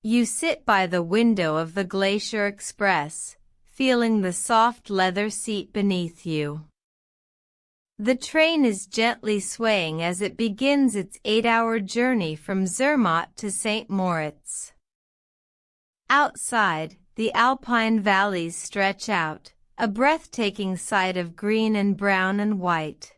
You sit by the window of the Glacier Express, feeling the soft leather seat beneath you. The train is gently swaying as it begins its 8-hour journey from Zermatt to St. Moritz. Outside, the Alpine valleys stretch out, a breathtaking sight of green and brown and white.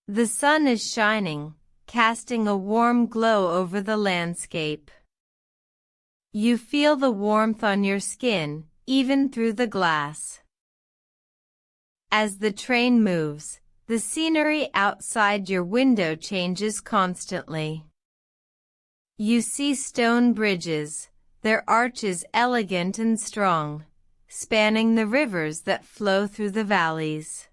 The sun is shining, casting a warm glow over the landscape. You feel the warmth on your skin, even through the glass. As the train moves, the scenery outside your window changes constantly. You see stone bridges, their arches elegant and strong, spanning the rivers that flow through the valleys.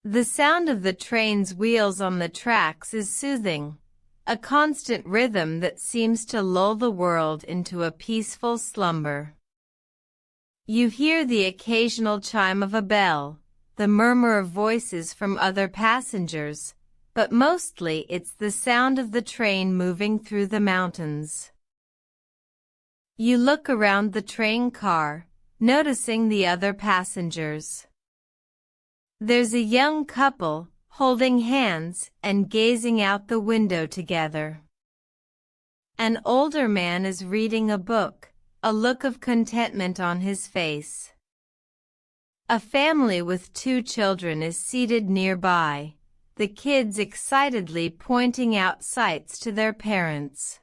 The sound of the train's wheels on the tracks is soothing, a constant rhythm that seems to lull the world into a peaceful slumber. You hear the occasional chime of a bell, the murmur of voices from other passengers, but mostly it's the sound of the train moving through the mountains. You look around the train car, noticing the other passengers. There's a young couple, holding hands and gazing out the window together. An older man is reading a book, a look of contentment on his face. A family with 2 children is seated nearby, the kids excitedly pointing out sights to their parents.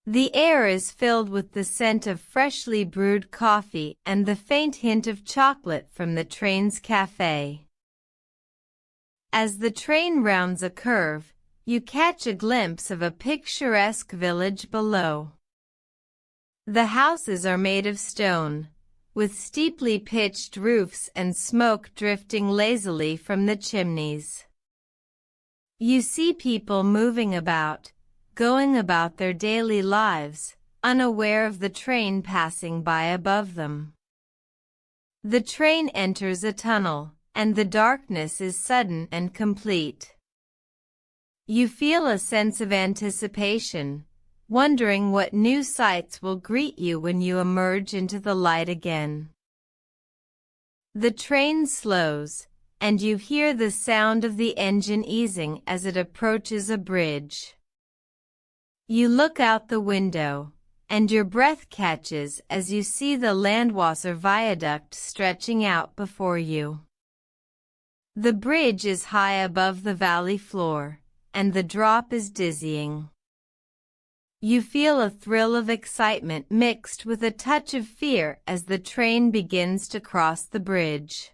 The air is filled with the scent of freshly brewed coffee and the faint hint of chocolate from the train's cafe. As the train rounds a curve, you catch a glimpse of a picturesque village below. The houses are made of stone, with steeply pitched roofs and smoke drifting lazily from the chimneys. You see people moving about, going about their daily lives, unaware of the train passing by above them. The train enters a tunnel, and the darkness is sudden and complete. You feel a sense of anticipation, wondering what new sights will greet you when you emerge into the light again. The train slows, and you hear the sound of the engine easing as it approaches a bridge. You look out the window, and your breath catches as you see the Landwasser Viaduct stretching out before you. The bridge is high above the valley floor, and the drop is dizzying. You feel a thrill of excitement mixed with a touch of fear as the train begins to cross the bridge.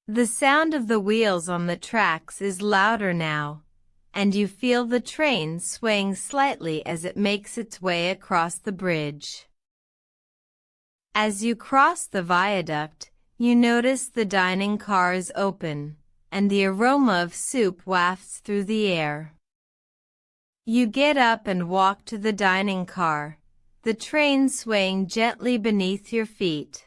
The sound of the wheels on the tracks is louder now, and you feel the train swaying slightly as it makes its way across the bridge. As you cross the viaduct, you notice the dining car is open, and the aroma of soup wafts through the air. You get up and walk to the dining car, the train swaying gently beneath your feet.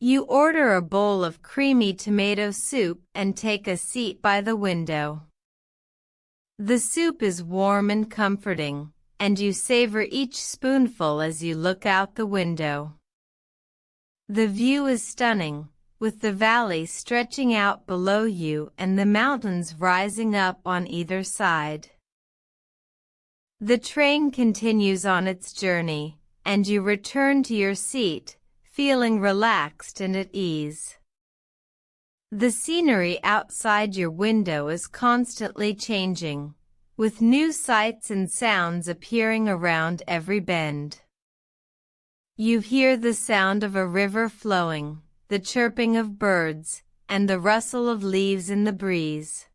You order a bowl of creamy tomato soup and take a seat by the window. The soup is warm and comforting, and you savor each spoonful as you look out the window. The view is stunning, with the valley stretching out below you and the mountains rising up on either side. The train continues on its journey, and you return to your seat, feeling relaxed and at ease. The scenery outside your window is constantly changing, with new sights and sounds appearing around every bend. You hear the sound of a river flowing, the chirping of birds, and the rustle of leaves in the breeze.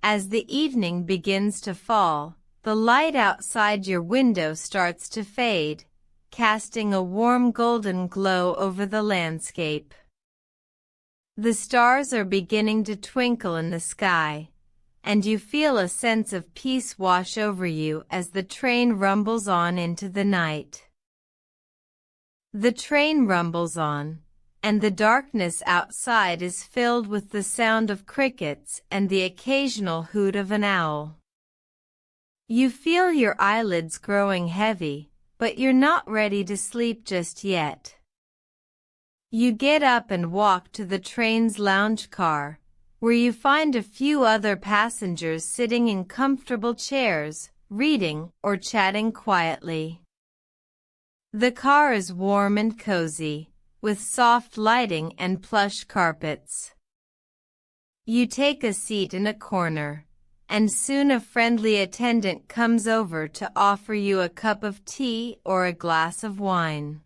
As the evening begins to fall, the light outside your window starts to fade, casting a warm golden glow over the landscape. The stars are beginning to twinkle in the sky, and you feel a sense of peace wash over you as the train rumbles on into the night. The train rumbles on, and the darkness outside is filled with the sound of crickets and the occasional hoot of an owl. You feel your eyelids growing heavy, but you're not ready to sleep just yet. You get up and walk to the train's lounge car, where you find a few other passengers sitting in comfortable chairs, reading or chatting quietly. The car is warm and cozy, with soft lighting and plush carpets. You take a seat in a corner, and soon a friendly attendant comes over to offer you a cup of tea or a glass of wine.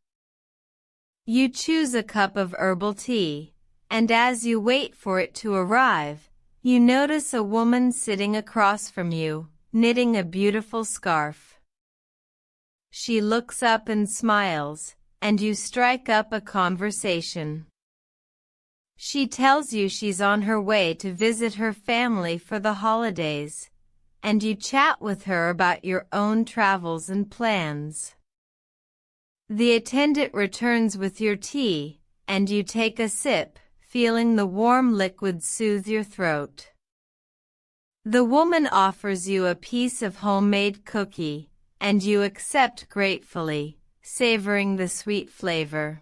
You choose a cup of herbal tea, and as you wait for it to arrive, you notice a woman sitting across from you, knitting a beautiful scarf. She looks up and smiles, and you strike up a conversation. She tells you she's on her way to visit her family for the holidays, and you chat with her about your own travels and plans. The attendant returns with your tea, and you take a sip, feeling the warm liquid soothe your throat. The woman offers you a piece of homemade cookie, and you accept gratefully, savoring the sweet flavor.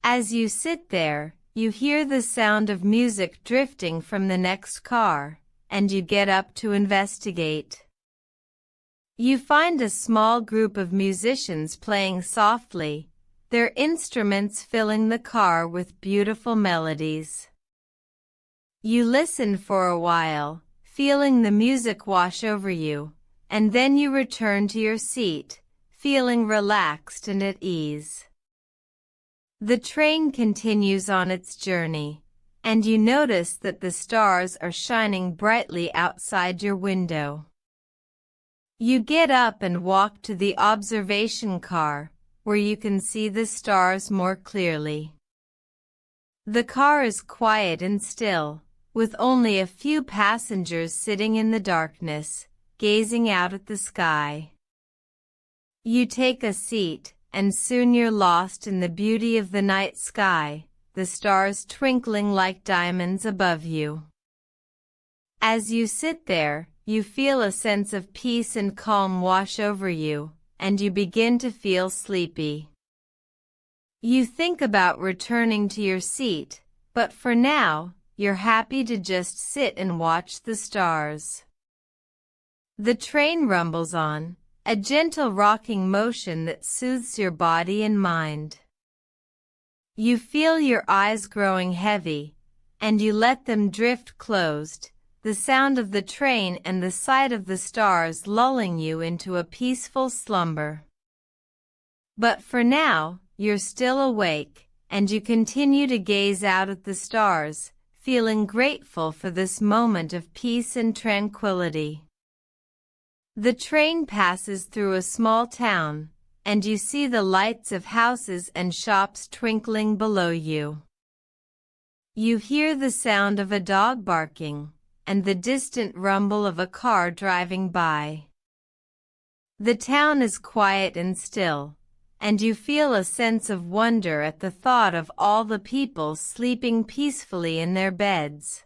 As you sit there, you hear the sound of music drifting from the next car, and you get up to investigate. You find a small group of musicians playing softly, their instruments filling the car with beautiful melodies. You listen for a while, feeling the music wash over you, and then you return to your seat, feeling relaxed and at ease. The train continues on its journey, and you notice that the stars are shining brightly outside your window. You get up and walk to the observation car, where you can see the stars more clearly. The car is quiet and still, with only a few passengers sitting in the darkness, gazing out at the sky. You take a seat, and soon you're lost in the beauty of the night sky, the stars twinkling like diamonds above you. As you sit there, you feel a sense of peace and calm wash over you, and you begin to feel sleepy. You think about returning to your seat, but for now, you're happy to just sit and watch the stars. The train rumbles on, a gentle rocking motion that soothes your body and mind. You feel your eyes growing heavy, and you let them drift closed, the sound of the train and the sight of the stars lulling you into a peaceful slumber. But for now, you're still awake, and you continue to gaze out at the stars, feeling grateful for this moment of peace and tranquility. The train passes through a small town, and you see the lights of houses and shops twinkling below you. You hear the sound of a dog barking, and the distant rumble of a car driving by. The town is quiet and still, and you feel a sense of wonder at the thought of all the people sleeping peacefully in their beds.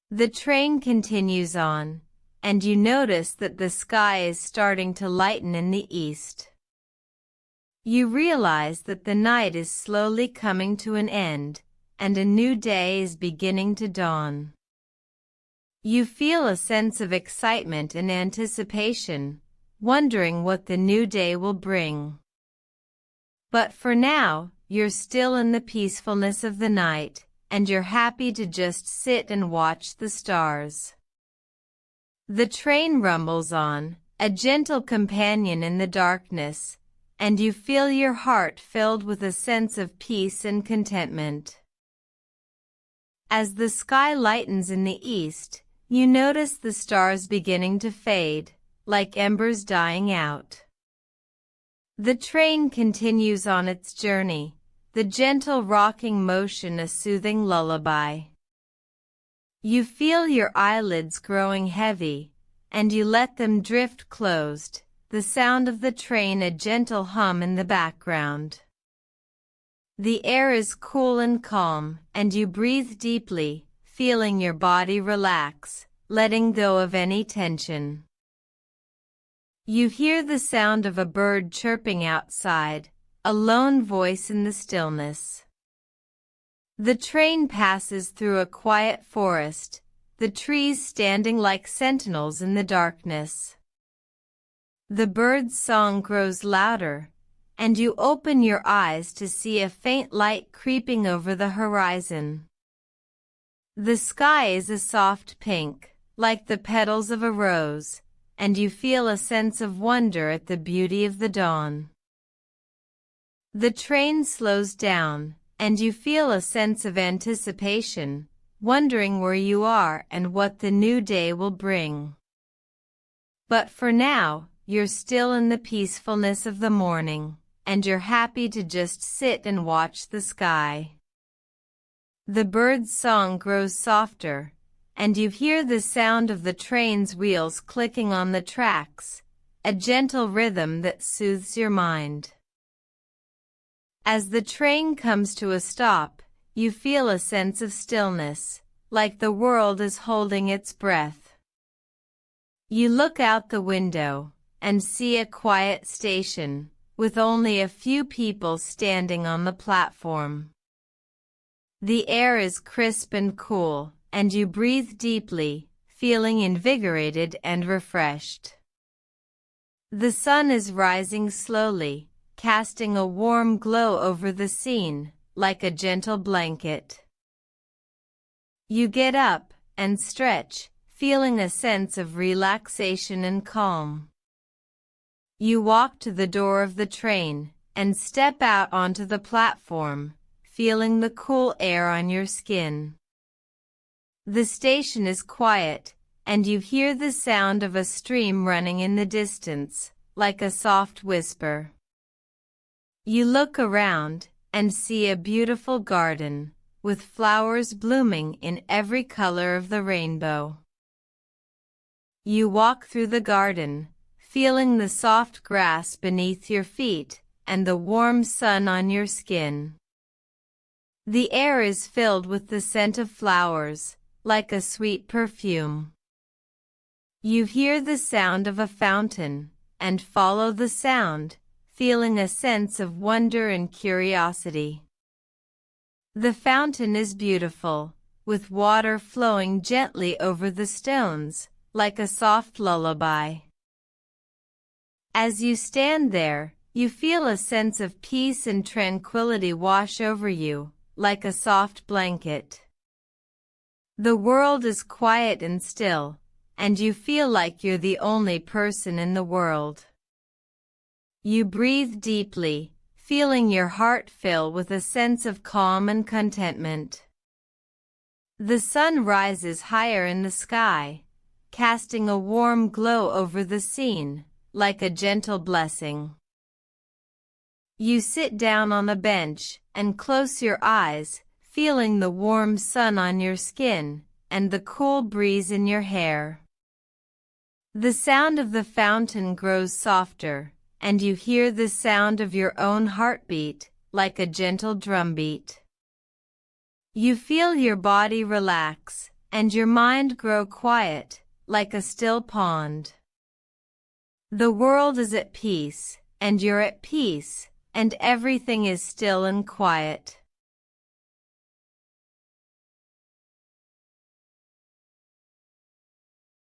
The train continues on, and you notice that the sky is starting to lighten in the east. You realize that the night is slowly coming to an end, and a new day is beginning to dawn. You feel a sense of excitement and anticipation, wondering what the new day will bring. But for now, you're still in the peacefulness of the night, and you're happy to just sit and watch the stars. The train rumbles on, a gentle companion in the darkness, and you feel your heart filled with a sense of peace and contentment. As the sky lightens in the east, you notice the stars beginning to fade, like embers dying out. The train continues on its journey, the gentle rocking motion a soothing lullaby. You feel your eyelids growing heavy, and you let them drift closed, the sound of the train a gentle hum in the background. The air is cool and calm, and you breathe deeply, feeling your body relax, letting go of any tension. You hear the sound of a bird chirping outside, a lone voice in the stillness. The train passes through a quiet forest, the trees standing like sentinels in the darkness. The bird's song grows louder, and you open your eyes to see a faint light creeping over the horizon. The sky is a soft pink, like the petals of a rose, and you feel a sense of wonder at the beauty of the dawn. The train slows down, and you feel a sense of anticipation, wondering where you are and what the new day will bring. But for now, you're still in the peacefulness of the morning, and you're happy to just sit and watch the sky. The bird's song grows softer, and you hear the sound of the train's wheels clicking on the tracks, a gentle rhythm that soothes your mind. As the train comes to a stop, you feel a sense of stillness, like the world is holding its breath. You look out the window and see a quiet station, with only a few people standing on the platform. The air is crisp and cool, and you breathe deeply, feeling invigorated and refreshed. The sun is rising slowly, casting a warm glow over the scene, like a gentle blanket. You get up and stretch, feeling a sense of relaxation and calm. You walk to the door of the train and step out onto the platform, feeling the cool air on your skin. The station is quiet, and you hear the sound of a stream running in the distance, like a soft whisper. You look around and see a beautiful garden, with flowers blooming in every color of the rainbow. You walk through the garden, feeling the soft grass beneath your feet and the warm sun on your skin. The air is filled with the scent of flowers, like a sweet perfume. You hear the sound of a fountain, and follow the sound, feeling a sense of wonder and curiosity. The fountain is beautiful, with water flowing gently over the stones, like a soft lullaby. As you stand there, you feel a sense of peace and tranquility wash over you, like a soft blanket. The world is quiet and still, and you feel like you're the only person in the world. You breathe deeply, feeling your heart fill with a sense of calm and contentment. The sun rises higher in the sky, casting a warm glow over the scene, like a gentle blessing. You sit down on a bench and close your eyes, feeling the warm sun on your skin and the cool breeze in your hair. The sound of the fountain grows softer, and you hear the sound of your own heartbeat, like a gentle drumbeat. You feel your body relax, and your mind grow quiet, like a still pond. The world is at peace, and you're at peace, and everything is still and quiet.